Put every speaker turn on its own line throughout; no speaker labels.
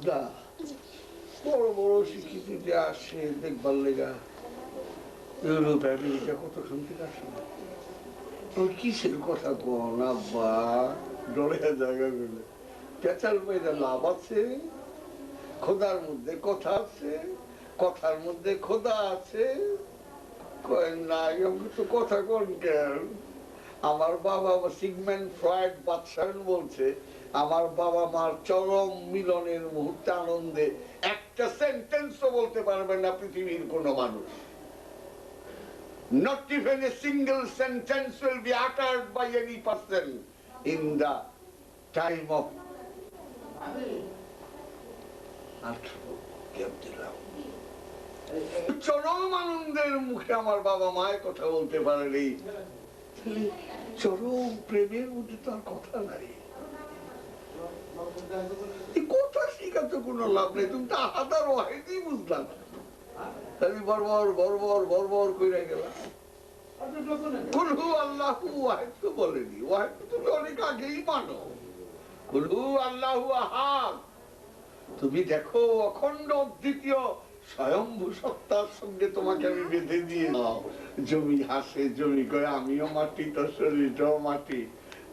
বুঝা বড় বড় শিক্ষিত যে আসে দেখবার লেগা ইউরোপ আমেরিকা কতক্ষণ থেকে আসে না ওই কিসের কথা কন আব্বা ডরে জায়গা গুলো পেঁচাল মেয়েরা লাভ আছে খোদার মধ্যে কথা আছে কথার মধ্যে খোদা আছে কয়েন নাই আমি তো কথা কন কেন আমার বাবা সিগমেন্ট ফ্রয়েড বাদশাহ বলছে আমার বাবা মার চরম মিলনের মুহূর্তে আনন্দে একটা সেন্টেন্সও বলতে পারবে না পৃথিবীর কোন মানুষ not even a single sentence will be uttered by any person in the time of চরম আনন্দের মুখে আমার বাবা মায়ের কথা বলতে পারেনি চরম প্রেমের মধ্যে তার কথা নাই কথা শিখাতে কোনো লাভ নেই তুমি তো আহাদার ওয়াহিদই বুঝলাম খালি বরবর বরবর বরবর কইরা গেলাম কুলহু আল্লাহু ওয়াহিদ তো বলেনি ওয়াহিদ তুমি অনেক আগেই মানো কুলহু আল্লাহু আহাদ তুমি দেখো অখণ্ড অদ্বিতীয় স্বয়ম্ভু সত্তার সঙ্গে তোমাকে আমি বেঁধে দিয়ে নাও জমি হাসে জমি কয় আমিও মাটি তোর শরীরটাও মাটি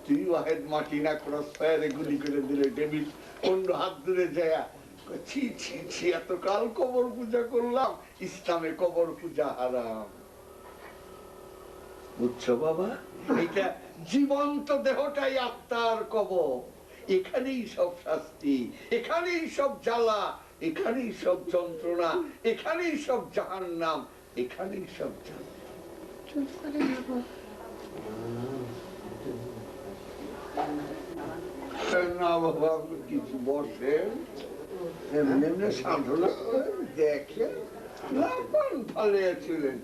তুই ওয়াহেদ মাটি না ক্রস ফায়ারে গুলি করে দিলে ডেভিড অন্য হাত দূরে যায় ছি ছি ছি এতকাল কবর পূজা করলাম ইসলামে কবর পূজা হারাম বুঝছো বাবা এটা জীবন্ত দেহটাই আত্মার কবর এখানেই সব শাস্তি এখানেই সব জ্বালা এখানেই সব যন্ত্রণা এখানেই সব জাহান্নাম এখানেই সব না বাবা কিছু বসেন এমনি এমনি সাধনা করেন দেখেন ভালো ছিলেন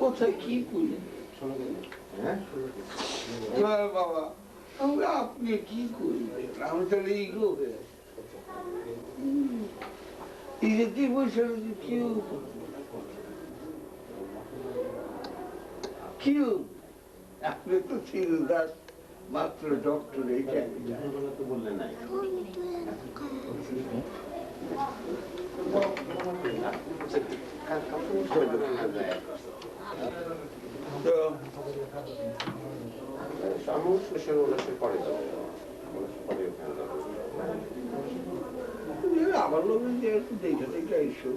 কোথায় কি করি বাবা আপনি কি করবেন আমি তাহলে ইগো হয়ে কি বলছে কেউ কেউ আপনি তো চিন্তা মাত্র ডক্টর বললেন নাই আমার লোক দেখে দেখে আইসো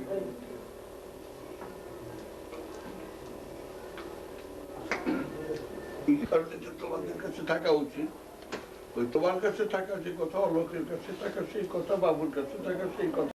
তোমাদের কাছে থাকা উচিত ওই তোমার কাছে থাকা যে কথা অলোকের কাছে থাকা সেই কথা বাবুর কাছে থাকা সেই কথা